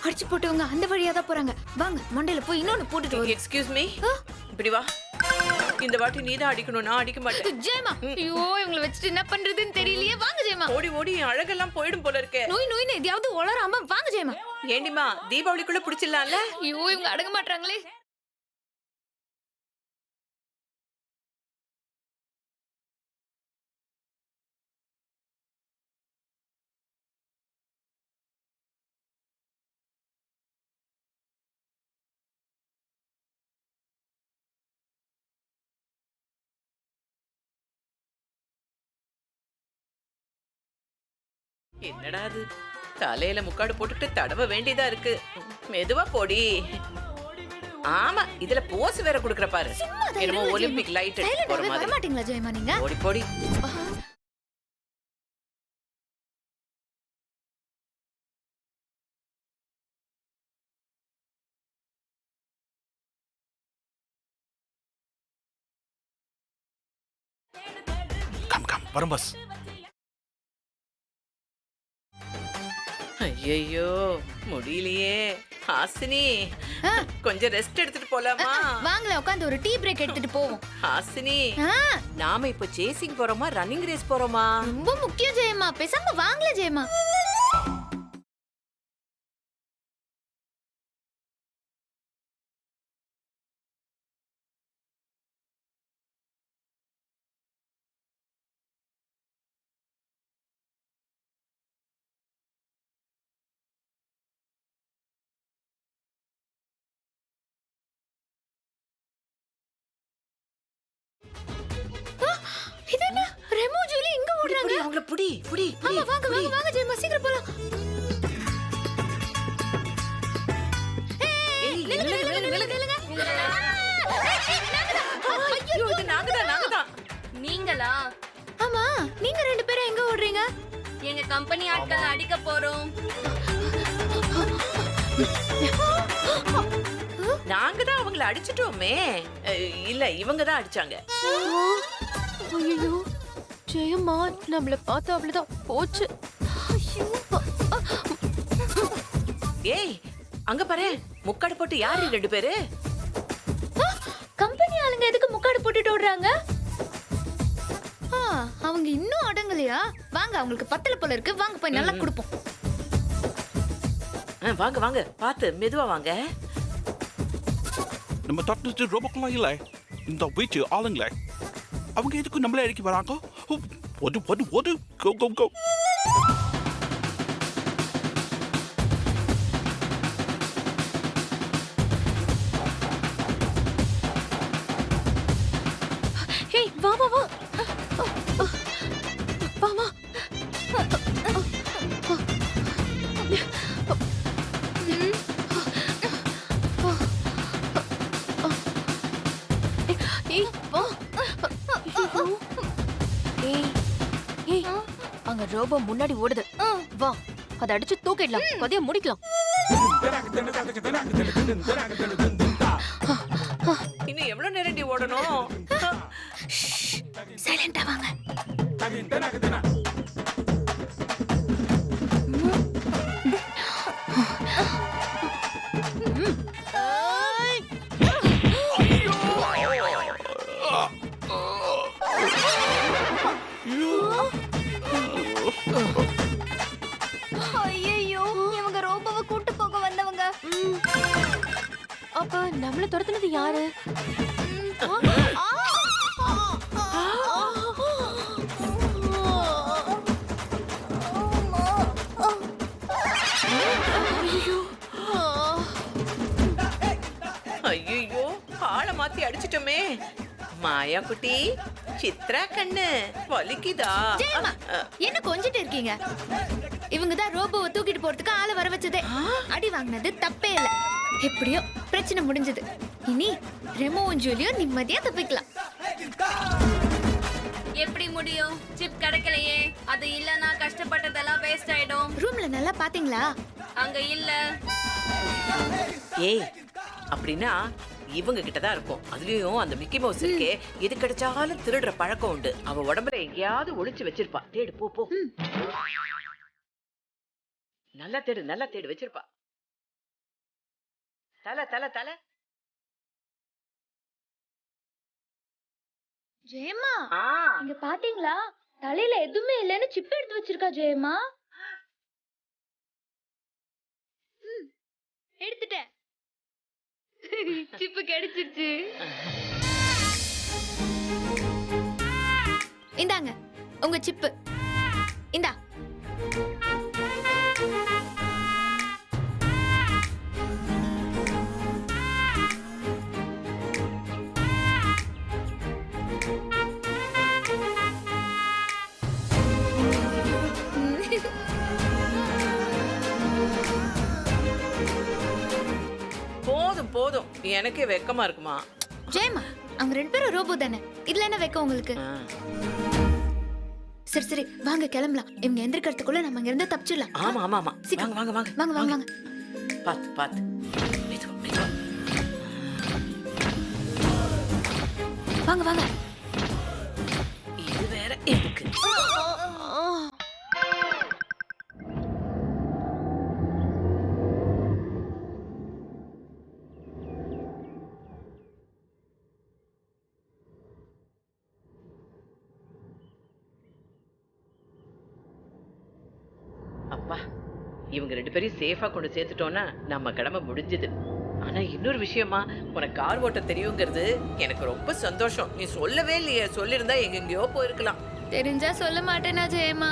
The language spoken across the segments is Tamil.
அடிச்சு போட்டவங்க அந்த வழியா தான் போறாங்க. வாங்க மண்டையில போய் இன்னொன்னு போட்டுட்டு வரோம். எக்ஸ்கியூஸ் மீ, இப்படி வா. இந்த வாட்டி நீ தான் அடிக்கணும், நான் அடிக்க மாட்டேன். ஜெயமா, ஐயோ இவங்களை வச்சுட்டு என்ன பண்றதுன்னு தெரியலையே. வாங்க ஜெயமா. ஓடி ஓடி என் அழகெல்லாம் போயிடும் போல இருக்கே. நோய் நோய்னு எதையாவது உளராம வாங்க ஜெயமா. ஏண்டிமா, தீபாவளிக்குள்ள பிடிச்சிடலாம்ல? ஐயோ இவங்க அடங்க மாட்டாங்களே. என்னடா அது, தலையில முக்காடு போட்டுட்டு தடவ வேண்டியதா இருக்கு. மெதுவா போடி. ஆமா, இதுல போஸ் வேற குடுக்கற பாரு. என்னமோ ஒலிம்பிக் லைட் எடுத்து போற மாதிரி. வர மாட்டீங்களா ஜெயமா நீங்க? ஓடி போடி. கம் கம் வரும் பஸ். ஐயோ முடியலையே. ஹாசினி, கொஞ்சம் ரெஸ்ட் எடுத்துட்டு போலாமா? வாங்களே உட்காந்து ஒரு டீ பிரேக் எடுத்துட்டு போவோம். ஹாசினி, நாம இப்ப சேசிங் போறோமா ரன்னிங் ரேஸ் போறோமா? ரொம்ப முக்கியம் ஜெயமா. பேசாம வாங்களே ஜெயமா. இது என்ன ரெமோ ஜூலி இங்க ஓடுறாங்க? அவங்கள புடி புடி. ஆமா வாங்க வாங்க வாங்க ஜெயமா, சீக்கிரம் போலாம். ஏய் நில்லுங்க. ஐயோ இது நாங்கதான். நீங்களா? ஆமா, நீங்க ரெண்டு பேரும் எங்க ஓடுறீங்க? எங்க கம்பெனி ஆட்கள் அடிக்க போறோம். நாங்க தான் அவங்கள அடிச்சிட்டோமே. இல்ல இவங்க தான் அடிச்சாங்க. ஐயோ ஜெயம்மா, நம்மள பார்த்தா அவ்வளவுதான் போச்சு. ஏய் அங்க பாரு, முக்காடு போட்டு யாரு ரெண்டு பேரு? கம்பெனி ஆளுங்க எதுக்கு முக்காடு போட்டுட்டு ஓடுறாங்க? அவங்க இன்னும் அடங்கலையா? வாங்க, அவங்களுக்கு பத்தல போல இருக்கு. வாங்க போய் நல்லா கொடுப்போம். வாங்க வாங்க, பாத்து மெதுவா வாங்க. நம்ம தொட்டு ரோபோக்கெல்லாம் இல்லை, இந்த வீட்டு ஆளுங்களே. அவங்க எதுக்கு நம்மளே அடிக்க வராங்க? ஒது ஒது ஒது கோ கோ கோ. ஹே வா வா வா வா வா. ஏய் வா. ஏய் அங்க ரோபோ முன்னாடி ஓடுது. வா, அத அடிச்சு தூக்கிடலாம். கதைய முடிக்கலாம். இன்னும் எவ்வளவு நேரண்டி ஓடணும்? சைலண்டா வாங்க. ஐயோ, இவங்க ரோபோவை கூட்டு போக வந்தவங்க. அப்ப நம்மள துரத்துனது யாரு? ஐயோ ஆளை மாத்தி அடிச்சிட்டோமே. மாயா குட்டி, சித்ரா கண்ணு வலிக்குதா? ஜெயமா, என்ன கொஞ்சிட்டு இருக்கீங்க? இவங்க தான் ரோபோவை தூக்கிட்டு போறதுக்கு ஆளை வர வச்சதே. அடி வாங்கினது தப்பே இல்ல. எப்படியோ பிரச்சனை முடிஞ்சது. இனி ரெமோவும் ஜூலியும் நிம்மதியா தப்பிக்கலாம். எப்படி முடியும்? சிப் கிடைக்கலையே. அது இல்லனா கஷ்டப்பட்டதெல்லாம் வேஸ்ட் ஆயிடும். ரூம்ல நல்லா பாத்தீங்களா? அங்க இல்ல. ஏய் அப்படின்னா இவங்க கிட்டதான் இருக்கும். அதுலயும் அந்த மிக்கி மவுஸ் இருக்கே, எது கிடைச்சாலும் திருடுற பழக்கம் உண்டு. அவ உடம்புல எங்கேயாவது ஒளிச்சு வச்சிருப்பா. தேடு போ போ. நல்லா தேடு வச்சிருப்பா. தலை தலை தலை. ஜெயம்மா ஆ இங்க பாத்தீங்களா, தலையில எதுவுமே இல்லைன்னு சிப் எடுத்து வச்சிருக்கா ஜெயம்மா. எடுத்துட்டேன். சிப்பு கிடைச்சிருச்சு. இந்தாங்க உங்க சிப்பு. இந்தா. போதும் போதும், எனக்கே வெக்கமா இருக்குமா. ஜெயம்மா அவங்க 2 பேரும் ரோபோ தானே, இதுல என்ன வைக்க உங்களுக்கு? ஆ. சரி சரி வாங்க கிளம்பலாம். இவங்க எந்திரிக்கிறதுக்குள்ள நம்ம இங்க இருந்து தப்பிச்சிடலாம். ஆமா ஆமா ஆமா, சீக்கிரம். வாங்க வாங்க வாங்க வாங்க வாங்க வாங்க. பாத்து பாத்து. மெதுவா, மெதுவா. வாங்க வாங்க. இது வேற எதுக்கு? அப்பா, இவங்க 2 பேரையும் சேஃபா கொண்டு சேர்த்துட்டோம்னா நம்ம கடமை முடிஞ்சது. ஆனா இன்னொரு விஷயமா, உனக்கு கார் ஓட்ட தெரியுங்கிறது எனக்கு ரொம்ப சந்தோஷம். நீ சொல்லவே இல்லையே, சொல்லியிருந்தா எங்கெங்கயோ போயிருக்கலாம். தெரிஞ்சா சொல்ல மாட்டேனா ஜெயம்மா?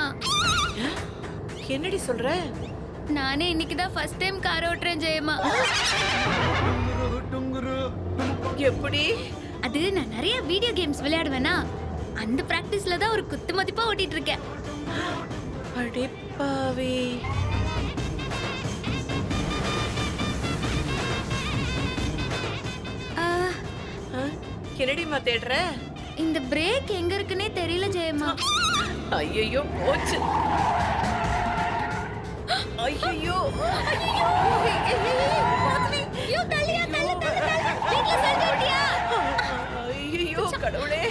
என்னடி சொல்ற? நானே இன்னைக்கு தான் ஃபர்ஸ்ட் டைம் கார் ஓட்டுறேன் ஜெயம்மா. எப்படி? அது நான் நிறைய வீடியோ கேம்ஸ் விளையாடுவேனா, அந்த பிராக்டிஸ்ல தான் ஒரு குத்து மதிப்பா ஓட்டிட்டு இருக்கேன். அடிப்பாவி. ஆ, என்னடிமா தேடுற? இந்த பிரேக் எங்க இருக்குன்னே தெரியல ஜெயம்மா. ஐயோ போச்சு. ஐயோ ஐயோ கடவுளே.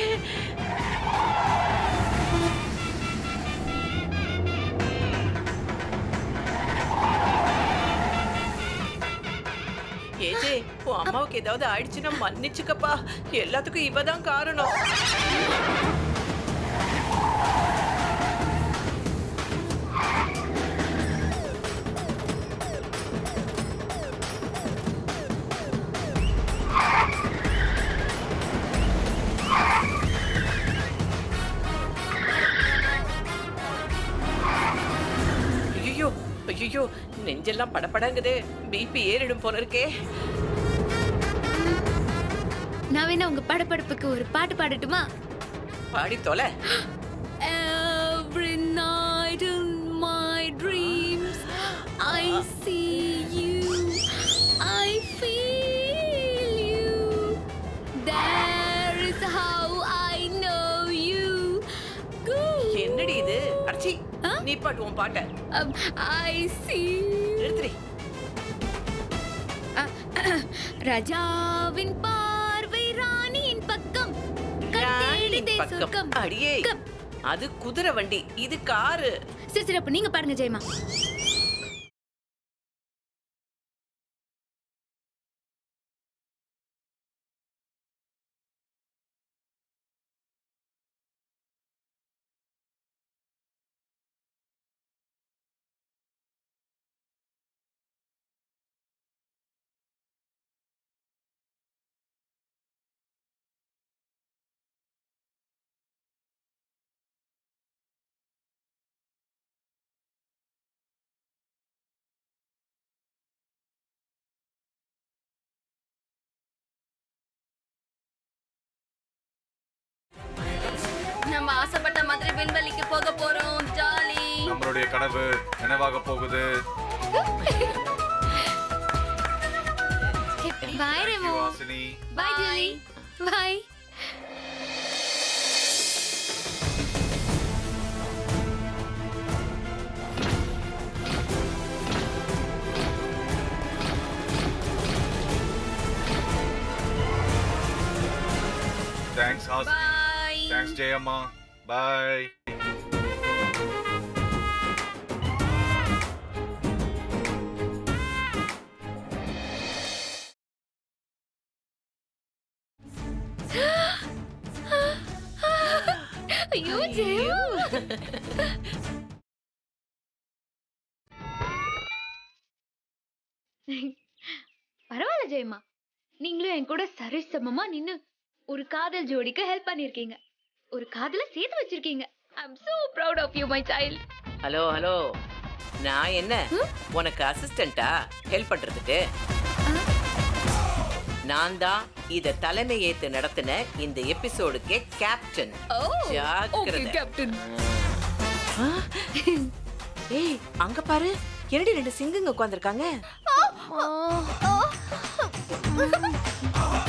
ஏஜே, உன் அம்மாவுக்கு ஏதாவது ஆயிடுச்சுன்னா மன்னிச்சுக்கப்பா. எல்லாத்துக்கும் இவதான் காரணம். ஐயோ ஐயோ, நெஞ்செல்லாம் படபடங்குதே. பிபி ஏறிடும் போல இருக்கே. நான் வேணா உங்க படபடப்புக்கு ஒரு பாட்டு பாடட்டுமா? பாடி தொலை. Every night in my dreams I see you, I feel you. There is how I know you. என்னடி இது? அர்ச்சி, நீ பாட்டு உன் பாட்ட. I see. நிறுத்துடி. ராஜாவின் பார்வை ராணியின் பக்கம், கட்டேடிதே பக்கம். சொர்க்கம். அடியே, அது குதிரை வண்டி, இது காரு. சரி சரி அப்ப நீங்க பாருங்க ஜெயமா. நம்ம ஆசைப்பட்ட மாதிரி விண்வெளிக்கு போக போறோம். ஜாலி. நம்மளுடைய கனவு நினைவாக போகுது. பாய் ரெமோ. வாசினி. பாய் ஜூலி. பாய். Thanks, Hasni. Bye. Thanks, Jayamma. Bye. ஐயோ ஜெயமா. பரவாயில்ல ஜெயமா, நீங்களும் என் கூட சரிசமமா நின்னு ஒரு காதல் ஜோடிக்கு ஹெல்ப் பண்ணிருக்கீங்க. ஒரு காதல சேர்த்து வச்சிருக்கீங்க. ஐ அம் so proud of you my child. Hello hello, நான் என்ன உனக்கு அசிஸ்டண்டா ஹெல்ப் பண்றதுக்கு? நான் தான் இத தலைமை ஏத்து நடத்தின இந்த எபிசோடுக்கு கேப்டன். ஜாக்கிரதை. கேப்டன். ஏய், அங்க பாரு, என்னடி 2 சிங்கங்க உட்கார்ந்திருக்காங்க.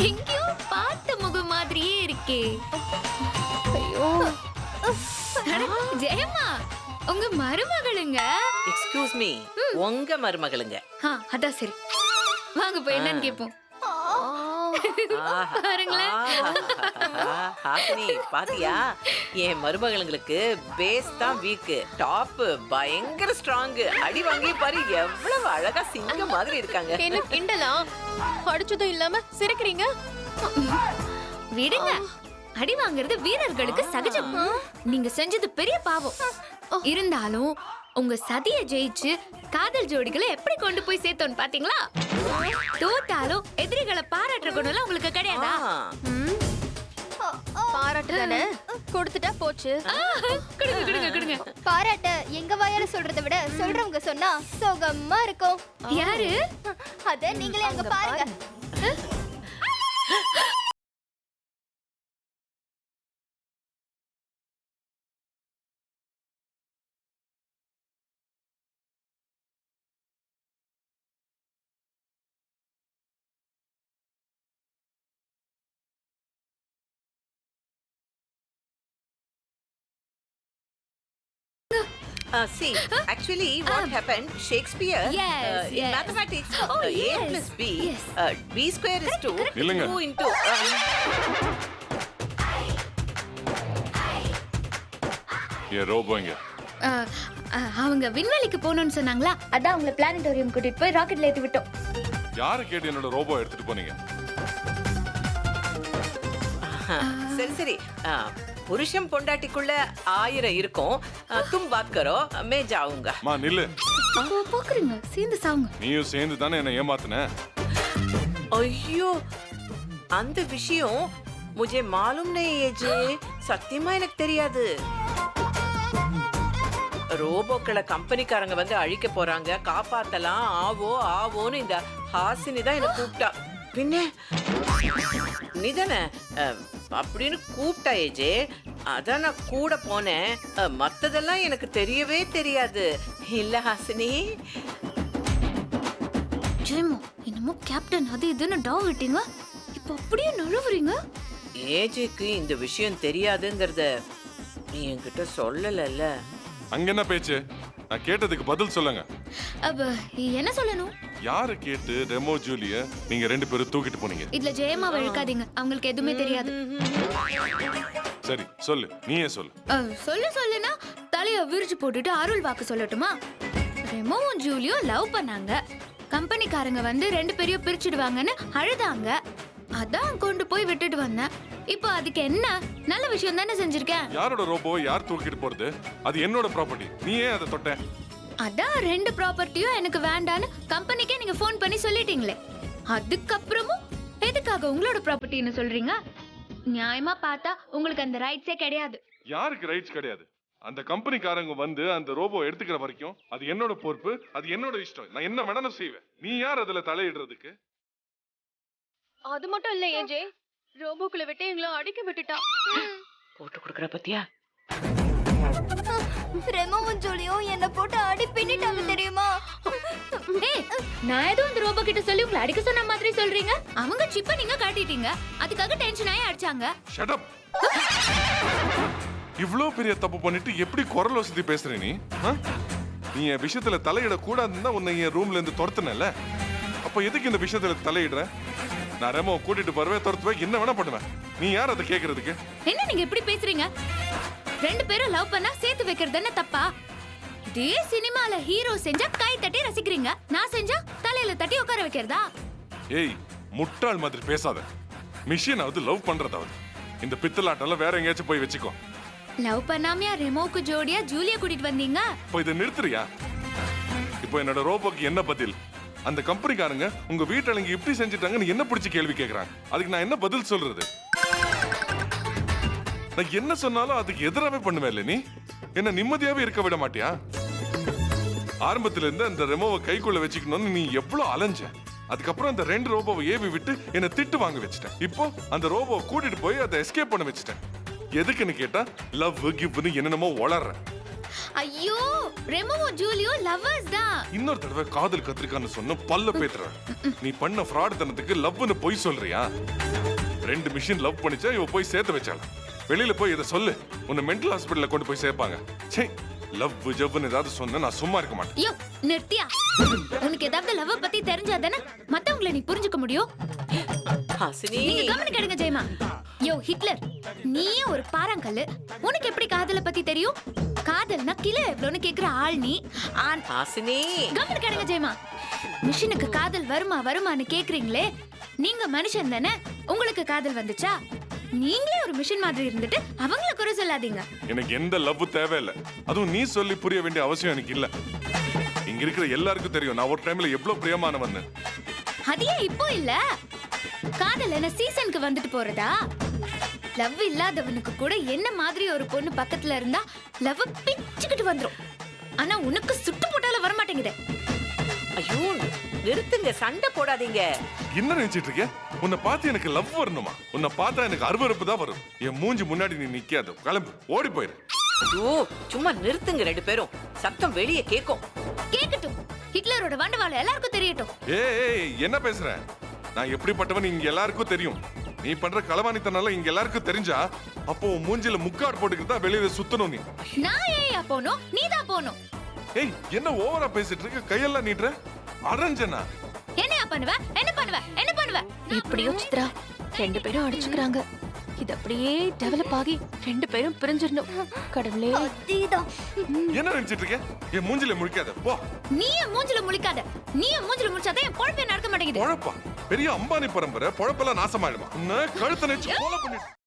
எங்கேயோ பார்த்த முகம் மாதிரியே இருக்கே. ஐயோ அட, ஜெயமா உங்க மருமகளுங்க. எக்ஸ்கியூஸ் மீ, உங்க மருமகளுங்க. அதான் சரி, வாங்க போய் என்னன்னு கேட்போம். பாருங்களேன். ஹாசினி பாத்தியா, என் மருமகளுங்களுக்கு பேஸ் தான் வீக், டாப் பயங்கர ஸ்ட்ராங். அடி வாங்கி பாரு, எவ்வளவு அழகா சிங்க மாதிரி இருக்காங்க. என்ன கிண்டலா? அடிச்சதும் இல்லாம சிரிக்கிறீங்க. விடுங்க, அடி வாங்குறது வீரர்களுக்கு சகஜம். நீங்க செஞ்சது பெரிய பாவம். இருந்தாலும் உங்க சதிய ஜெயிச்சு காதல் ஜோடிகளை எப்படி கொண்டு போய் சேர்த்தோன்னு பாத்தீங்களா? தோத்தாலும் எதிரிகளை பாராட்டுற குணம்லாம் உங்களுக்கு கிடையாதா? பாராட்டு தானே, கொடுத்துட்டா போச்சு. கொடுங்க கொடுங்க கொடுங்க. பாராட்ட எங்க வாயால சொல்றதை விட சொல்றவங்க சொன்னா சுகமா இருக்கும். யாரு? அத நீங்களே அங்க பாருங்க. See, actually, what happened? Shakespeare, Yes, in yes. mathematics, Oh, A yes, plus B, yes. B square is 2, இல்லைங்க. 2 into... ஏ ரோபோங்க. அவங்க விண்வெளிக்கு போகணும்னு சொன்னாங்களா, அதான் அவங்கள பிளானட்டோரியம் கூட்டிட்டு போய் ராக்கெட்ல ஏத்தி விட்டோம். யாரை கேட்டு என்னோட ரோபோ எடுத்துட்டு போனீங்க? சரி சரி, புருஷன் பொண்டாட்டிக்குள்ள 1000 இருக்கும். தும் பாத் கரோ, மே ஜாவுங்க. மா நில்லு. பாக்குறீங்க, சேர்ந்து சாவுங்க. நீயும் சேர்ந்து தானே என்ன ஏமாத்துன? ஐயோ, அந்த விஷயம் முझे मालूम नहीं है जी, சத்தியமா எனக்கு தெரியாது. ரோபோக்களை கம்பெனிக்காரங்க வந்து அழிக்க போறாங்க, காப்பாத்தலாம், ஆவோ ஆவோன்னு இந்த ஹாசினி தான் என்ன கூப்பிட்டா. பின்ன நீதானே அப்படின்னு கூப்பிட்டா ஏஜே, அதான் நான் கூட போனேன். மத்ததெல்லாம் எனக்கு தெரியவே தெரியாது. இல்ல ஹாசினி? ஜெயமா, என்னமோ கேப்டன் அது இதுன்னு டாவ் விட்டீங்க, இப்போ அப்படியே நழுவுறீங்க. ஏஜேக்கு இந்த விஷயம் தெரியாதுங்கிறத நீ என்கிட்ட சொல்லலல்ல. அங்க என்ன பேச்சு? நான் கேட்டதுக்கு பதில் சொல்லுங்க. அப்ப என்ன சொல்லணும்? யாரை கேட்டு ரெமோ ஜூலிய நீங்க 2 பேரும் தூக்கிட்டு போனீங்க? இதுல ஜெயமாவை இழுக்காதீங்க, அவங்களுக்கு எதுவுமே தெரியாது. சரி சொல்லு, நீயே சொல்லு. சொல்லுனா தலைய விரிச்சு போட்டுட்டு அருள் வாக்கு சொல்லட்டுமா? ரெமோவும் ஜூலியும் லவ் பண்ணாங்க. கம்பெனிக்காரங்க வந்து 2 பேரையும் பிரிச்சுடுவாங்கன்னு அழுதாங்க. அதான் கொண்டு போய் விட்டுட்டு வந்தேன். இப்போ அதுக்கு என்ன? நல்ல விஷயம் தானே செஞ்சிருக்கேன். யாரோட ரோபோ யார் தூக்கிட்டு போறது? அது என்னோட ப்ராப்பர்ட்டி. நீ ஏன் அதை தொட்ட? அதான் 2 ப்ராப்பர்ட்டியும் எனக்கு வேண்டான்னு கம்பெனிக்கே நீங்க ஃபோன் பண்ணி சொல்லிட்டீங்களே. அதுக்கப்புறமும் எதுக்காக உங்களோட ப்ராப்பர்ட்டின்னு சொல்றீங்க? நியாயமா பார்த்தா உங்களுக்கு அந்த ரைட்ஸே கிடையாது. யாருக்கு ரைட்ஸ் கிடையாது? அந்த கம்பெனிக்காரங்க வந்து அந்த ரோபோ எடுத்துக்கிற வரைக்கும் அது என்னோட பொறுப்பு, அது என்னோட இஷ்டம். நான் என்ன வேணாலும் செய்வேன். நீ யார் அதுல தலையிடுறதுக்கு? அது மட்டும் இல்ல ஏஜே, ரோபோக்குள்ள விட்டு எங்களை அடிக்க விட்டுட்டா. போட்டு கொடுக்குற பத்தியா? ரெமோவும் ஜூலியும் என்ன போட்டு அடி பின்னிட்டாங்க தெரியுமா? ஏய், நான் ஏதோ அந்த ரோபோ கிட்ட சொல்லி உங்களை அடிக்க சொன்ன மாதிரி சொல்றீங்க. அவங்க சிப்ப நீங்க காட்டிட்டீங்க, அதுக்காக டென்ஷன் ஆகி அடிச்சாங்க. Shut up. இவ்ளோ பெரிய தப்பு பண்ணிட்டு எப்படி குரல் வசதி பேசுற நீ? நீ என் விஷயத்துல தலையிட கூடாதுன்னு உன்னை என் ரூம்ல இருந்து துரத்துனல. அப்ப எதுக்கு இந்த விஷயத்துல தலையிடுற? நான் ரெமோ கூட்டிட்டு போறவே துரத்துவேன், என்ன வேணா பண்ணுவேன். நீ யார் அதை கேக்குறதுக்கு? என்ன நீங்க இப்படி பேசுறீங்க? 2 பேரும் லவ் பண்ணா சேர்த்து வைக்கிறது என்ன தப்பா? இதே சினிமால ஹீரோ செஞ்சா கை தட்டி ரசிக்கிறீங்க, நான் செஞ்சா தலையில தட்டி உட்கார வைக்கிறதா? ஏய், முட்டாள் மாதிரி பேசாத. மிஷினாவது லவ் பண்றதாவது. இந்த பித்தலாட்டெல்லாம் வேற எங்கேயாச்சும் போய் வச்சுக்கோ. லவ் பண்ணாமையா ரெமோக்கு ஜோடியா ஜூலியா கூட்டிட்டு வந்தீங்க? இப்போ இதை நிறுத்துறியா? இப்போ என்னோட ரோபோக்கு என்ன பதில்? அந்த கம்பெனிக்காரங்க உங்க வீட்டாளுங்க இப்படி செஞ்சுட்டாங்கன்னு என்ன பிடிச்சி கேள்வி கேட்கறாங்க. அதுக்கு நான் என்ன பதில் சொல்றது? நான் என்ன சொன்னாலும் அதுக்கு எதிராவே பண்ணுவேன் இல்ல நீ? என்ன நிம்மதியாவே இருக்க விட மாட்டியா? ஆரம்பத்துல இருந்து அந்த ரெமோவை கைக்குள்ள வச்சுக்கணும்னு நீ எவ்வளவு அலைஞ்ச. அதுக்கப்புறம் அந்த 2 ரோபோவை ஏவி விட்டு என்ன திட்டு வாங்க வச்சுட்டேன். இப்போ அந்த ரோபோவை கூட்டிட்டு போய் அதை எஸ்கேப் பண்ண வச்சுட்டேன். எதுக்குன்னு கேட்டா லவ் கிவ்னு என்னென்னமோ வளர்றேன். ஐயோ, ரெமோவும் ஜூலியும் லவ்வர்ஸ் தான். இன்னொரு தடவை காதல் கத்திரிக்கான்னு சொன்ன பல்ல பேத்துற. நீ பண்ண ஃப்ராட் தனத்துக்கு லவ்னு போய் சொல்றியா? 2 மிஷின் லவ் பண்ணிச்சா இவ போய் சேர்த்து வச்சாளா? வெளியில போய் இதை சொல்லு, உன்னை மென்டல் ஹாஸ்பிட்டல்ல கொண்டு போய் சேர்ப்பாங்க. சே, லவ் ஜவ்னு ஏதாவது சொன்னா நான் சும்மா இருக்க மாட்டேன். ஐயோ, நிறுத்தியா? உனக்கு ஏதாவது லவ் பத்தி தெரிஞ்சாதானே மத்தவங்களை நீ புரிஞ்சுக்க முடியும். ஹாசினி, நீங்க கவனிக்க எடுங்க ஜெயமா. யோ ஹிட்லர், நீயே ஒரு பாறாங்கல்லு. உனக்கு எப்படி காதலை பத்தி தெரியும்? காதல்னா கிலோ எவ்வளோன்னு கேக்குற ஆள் நீ. ஹாசினி, கவனிக்க எடுங்க ஜெயமா. மிஷினுக்கு காதல் வருமான்னு கேக்குறீங்களே, நீங்க மனுஷன் தானே? உங்களுக்கு காதல் வந்துச்சா? நீங்களே ஒரு மிஷின் மாதிரி இருந்துட்டு அவங்கள குறை சொல்லாதீங்க. எனக்கு எந்த லவ் தேவையில்லை. அதுவும் நீ சொல்லி புரிய வேண்டிய அவசியம் எனக்கு இல்ல. இங்க இருக்கிற எல்லாருக்கும் தெரியும் நான் ஒரு டைம்ல எவ்வளவு பிரியமானவன். அது ஏன் இப்போ இல்ல? காதல் என்ன சீசனுக்கு வந்துட்டு போறதா? லவ் இல்லாதவனுக்கு கூட என்ன மாதிரி ஒரு பொண்ணு பக்கத்துல இருந்தா லவ் பிச்சுக்கிட்டு வந்துரும். ஆனா உனக்கு சுட்டு போட்டால வர மாட்டேங்குது. ஐயோ நிறுத்துங்க, சண்டை போடாதீங்க. என்ன நினைச்சிட்டு இருக்க? உன்னை பார்த்து எனக்கு லவ் வரணுமா? உன்னை பார்த்தா எனக்கு அருவருப்பு தான் வரும். என் மூஞ்சி முன்னாடி நீ நிக்காத, கிளம்பு, ஓடி போயிரு. ஐயோ சும்மா நிறுத்துங்க 2 பேரும். சத்தம் வெளியே கேக்கும். கேக்கட்டும், ஹிட்லரோட வண்டவாளம் எல்லாருக்கும் தெரியட்டும். ஏய், என்ன பேசுற? நான் எப்படிப்பட்டவன் இங்க எல்லாருக்கும் தெரியும். நீ பண்ற களவாணித்தனால இங்க எல்லாருக்கும் தெரிஞ்சா அப்போ உன் மூஞ்சில முக்காடு போட்டுக்கிட்டு தான் வெளியில சுத்தணும் நீ. நான் ஏன் போனோம்? நீதான் போனோம். ஏய், என்ன ஓவரா பேசிட்டு இருக்க? கையெல்லாம் நீட்டுற. அரஞ்சனா என்னையா பண்ணுவ? என்ன பண்ணுவ? என்ன பண்ணுவ? எப்படியோ சித்ரா 2 பேரும் அடிச்சுக்கிறாங்க. இது அப்படியே டெவலப் ஆகி 2 பேரும் பிரிஞ்சிடணும். கடவுளே. அதேதான். என்ன நினைச்சிட்டு இருக்க? என் மூஞ்சில முழிக்காத, போ. நீ என் மூஞ்சில முழிக்காத. நீ என் மூஞ்சில முழிச்சாதான் என் பொழப்பே நடக்க மாட்டேங்குது. பொழப்பா? பெரிய அம்பானி பரம்பரை பொழப்பெல்லாம் நாசமாயிடுமா? உன்னை கழுத்தை நெச்சு கொலை பண்ணிட்டு